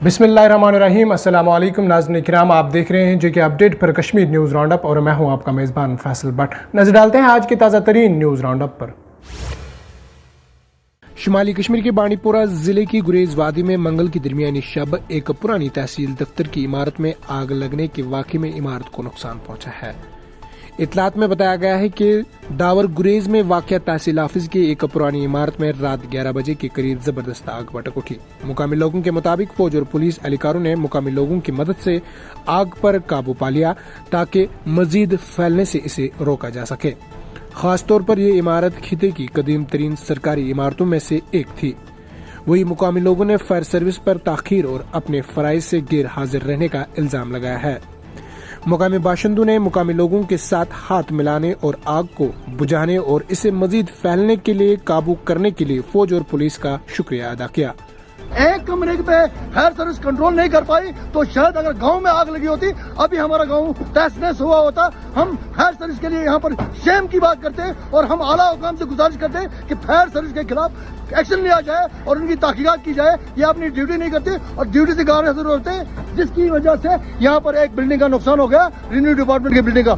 बिस्मिल्लाहिर्रहमानिर्रहीम। अस्सलाम वालेकुम नाज़रीन किराम, आप देख रहे हैं जो कि अपडेट पर कश्मीर न्यूज़ राउंड अप और मैं हूं आपका मेज़बान फैसल भट्ट। नजर डालते हैं आज की ताज़ा तरीन न्यूज़ राउंड अप पर। शुमाली कश्मीर के बांडीपोरा जिले की गुरेज वादी में मंगल की दरमियानी शब एक पुरानी तहसील दफ्तर की इमारत में आग लगने के वाक़े में इमारत को नुकसान पहुंचा है। इतलात में बताया गया है कि डावर गुरेज में वाक़या तहसील ऑफिस की एक पुरानी इमारत में रात 11 बजे के करीब जबरदस्त आग भड़क उठी। मुकामी लोगों के मुताबिक फौज और पुलिस एहलकारों ने मुकामी लोगों की मदद से आग पर काबू पा लिया ताकि मजीद फैलने से इसे रोका जा सके। खास तौर पर यह इमारत खिते की कदीम तरीन सरकारी इमारतों में से एक थी। वही मुकामी लोगों ने फायर सर्विस पर ताखीर और अपने फराइज से गैर हाजिर रहने का इल्जाम लगाया है। मुकामी बाशिंदों ने मुकामी लोगों के साथ हाथ मिलाने और आग को बुझाने और इसे मजीद फैलने के लिए काबू करने के लिए फौज और पुलिस का शुक्रिया अदा किया। एक कमरे पे फायर सर्विस कंट्रोल नहीं कर पाई तो शायद अगर गांव में आग लगी होती अभी हमारा गांव तहस नहस हुआ होता। हम फायर सर्विस के लिए यहाँ पर शेम की बात करते हैं और हम आला हुकाम से गुजारिश करते हैं कि फायर सर्विस के खिलाफ एक्शन लिया जाए और उनकी तहकीकात की जाए। ये अपनी ड्यूटी नहीं करते और ड्यूटी से गायब होते हैं, जिसकी वजह से यहाँ पर एक बिल्डिंग का नुकसान हो गया, रेवेन्यू डिपार्टमेंट की बिल्डिंग का।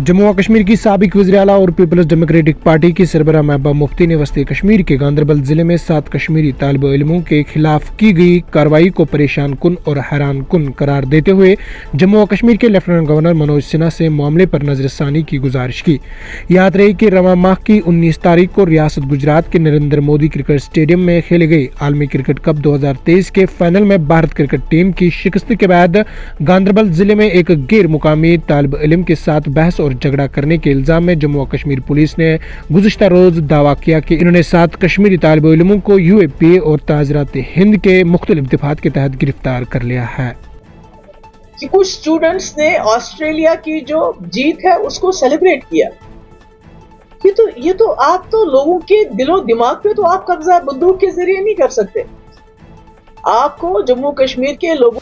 जम्मू और कश्मीर की साबिक वज़ीर-ए-आला और पीपल्स डेमोक्रेटिक पार्टी की सरबराह महबूबा मुफ्ती ने वस्ती कश्मीर के गांदरबल जिले में 7 कश्मीरी तालिब इल्मों के खिलाफ की गई कार्रवाई को परेशान कुन और हैरान कुन करार देते हुए जम्मू और कश्मीर के लेफ्टिनेंट गवर्नर मनोज सिन्हा से मामले पर नजरसानी की गुजारिश की। याद रहे कि रवां माह की 19 तारीख को रियासत गुजरात के नरेंद्र मोदी क्रिकेट स्टेडियम में खेले गए आलमी क्रिकेट कप 2023 के फाइनल में भारत क्रिकेट टीम की शिकस्त के बाद गांदरबल जिले में एक गैर मुकामी तालिब इल्म के साथ बहस और झगड़ा करने के इल्जाम में जम्मू और कश्मीर पुलिस ने गुज़िश्ता रोज दावा किया कि इन्होंने 7 कश्मीरी तालिब इल्मों को UAPA और ताजरात हिंद के मुख्तलिफ दफात के तहत गिरफ्तार कर लिया है। कि कुछ स्टूडेंट्स ने ऑस्ट्रेलिया की जो जीत है उसको सेलिब्रेट किया। ये तो आप तो लोगों के दिलो दिमाग पे तो आप कब्जा बंदूक के जरिए नहीं कर सकते। आपको जम्मू कश्मीर के लोगों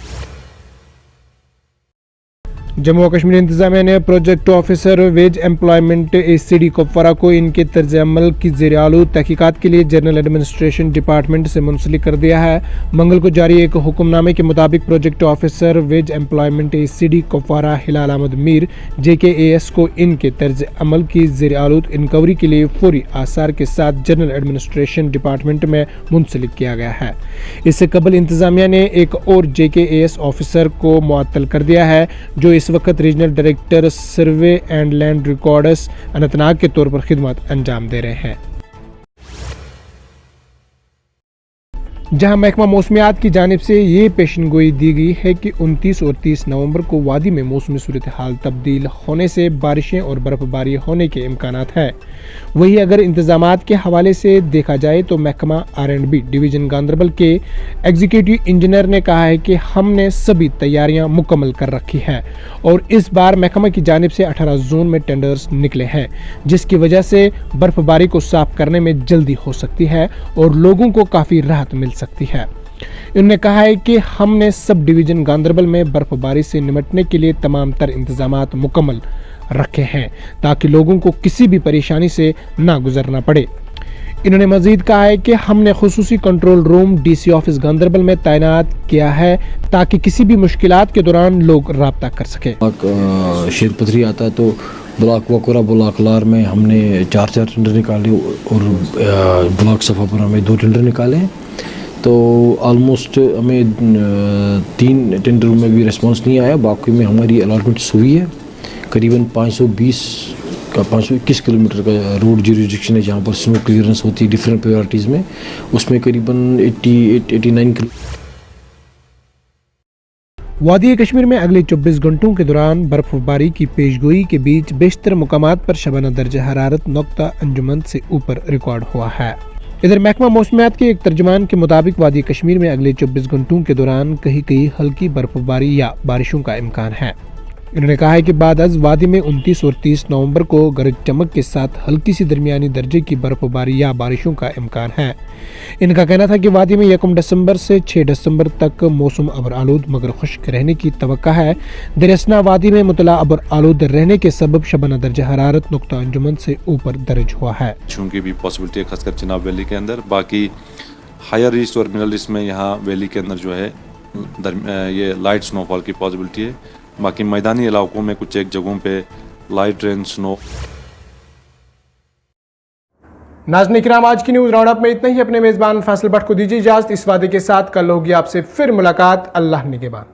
जम्मू और कश्मीर इंतजामिया ने project officer wage employment ACD Kupwara को इनके तर्ज अमल की ज़ेर-ए-आलू तहकीकात के लिए जनरल एडमिनिस्ट्रेशन डिपार्टमेंट से मुंसलिक कर दिया है। मंगल को जारी एक हुक्मनामे के मुताबिक project officer wage employment ACD Kupwara Hilal Ahmad Mir JKAS को इनके तर्ज अमल की ज़ेर-ए-आलू इनकवरी के लिए फौरी आसार के साथ जनरल एडमिनिस्ट्रेशन डिपार्टमेंट में मुंसलिक किया गया है। इससे कबल इंतजामिया ने एक और JKAS ऑफिसर को मुअत्तल कर दिया है जो इस वक्त regional director survey and land records Anantnag के तौर पर खिदमत अंजाम दे रहे हैं। जहां महकमा मौसमियात की जानिब से ये पेशनगोई दी गई है कि 29 और 30 नवंबर को वादी में मौसमी सूरत हाल तब्दील होने से बारिशें और बर्फबारी होने के इम्कानात है। वही अगर इंतजामात के हवाले से देखा जाए तो महकमा R&B डिवीजन गांदरबल के एग्जीक्यूटिव इंजीनियर ने कहा है कि हमने सभी तैयारियां मुकम्मल कर रखी है और इस बार महकमा की जानिब से 18 जोन में टेंडर्स निकले हैं, जिसकी वजह से बर्फबारी को साफ करने में जल्दी हो सकती है और लोगों को काफ़ी राहत मिल सकती है। उन्होंने कहा है कि हमने सब डिवीजन गांदरबल में बर्फबारी से निपटने के लिए तमाम तर इंतजामात मुकम्मल रखे हैं ताकि लोगों को किसी भी परेशानी से ना गुजरना पड़े। इन्होंने मजीद कहा है कि हमने खुसूसी control room DC office Ganderbal में तैनात किया है ताकि किसी भी मुश्किलात के दौरान लोग राब्ता कर सके। शेरपथरी आता है तो ब्लॉक वकोरा ब्लॉक लार में हमने 4 टेंडर निकाले और ब्लॉक सफापुरा में 2 टेंडर निकाले हैं। तो ऑलमोस्ट हमें 3 टेंडरों में भी रिस्पांस नहीं आया, बाकी में हमारी अलॉटमेंट हुई है। करीबन 521 किलोमीटर का रोड ज्यूरिसडिक्शन है जहाँ पर स्नो क्लियरेंस होती है डिफरेंट प्रायोरिटीज़ में, उसमें करीबन 89 किलो। वादी कश्मीर में अगले 24 घंटों के दौरान बर्फबारी की पेशगोई के बीच बेशतर मुकामात पर शबाना दर्जा हरारत नुक्ता अंजुमन से ऊपर रिकॉर्ड हुआ है। इधर महकमा मौसमियात के एक तर्जुमान के मुताबिक वादी कश्मीर में अगले 24 घंटों के दौरान कहीं कहीं हल्की बर्फबारी या बारिशों का इम्कान है। इन्होंने कहा है कि बाद अज वादी में 29 और 30 नवंबर को गरज चमक के साथ हल्की सी दरमियानी दर्जे की बर्फबारी या बारिशों का इम्कान है। इनका कहना था कि वादी में 1 दिसंबर से 6 दिसंबर तक मौसम अबर आलूद मगर खुश्क रहने की तवक्का है। दरअसल वादी में मुतला अबर आलूद रहने के सबब शबाना दर्जा हरारत नुक्ता अंजुमन से ऊपर दर्ज हुआ है। की भी पॉसिबिलिटी है खासकर चिनाब वैली के अंदर। बाकी हायर ईस्ट और मिडल ईस्ट में यहाँ वैली के अंदर जो है ये लाइट स्नोफॉल की पॉसिबिलिटी है। बाकी मैदानी इलाकों में कुछ एक जगहों पे लाइट रेन स्नो। नाज़रीन किराम, आज की न्यूज़ राउंड अप में इतना ही। अपने मेज़बान फैसल भट्ट को दीजिए इजाज़त इस वादे के साथ कल होगी आपसे फिर मुलाकात। अल्लाह निगहबान।